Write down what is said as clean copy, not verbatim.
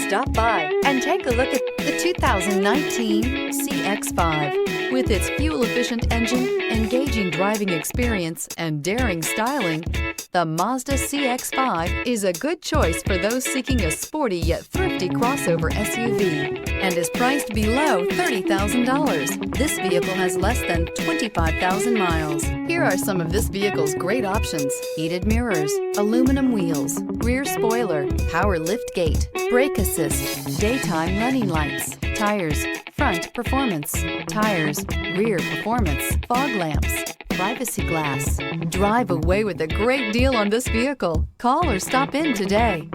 Stop by and take a look at the 2019 CX-5. With its fuel-efficient engine, engaging driving experience, and daring styling, the Mazda CX-5 is a good choice for those seeking a sporty yet thrifty crossover SUV and is priced below $30,000. This vehicle has less than 25,000 miles. Here are some of this vehicle's great options: heated mirrors, aluminum wheels, rear spoiler, power lift gate, brake assist, daytime running lights, tires, front performance, tires, rear performance, fog lamps, privacy glass. Drive away with a great deal on this vehicle. Call or stop in today.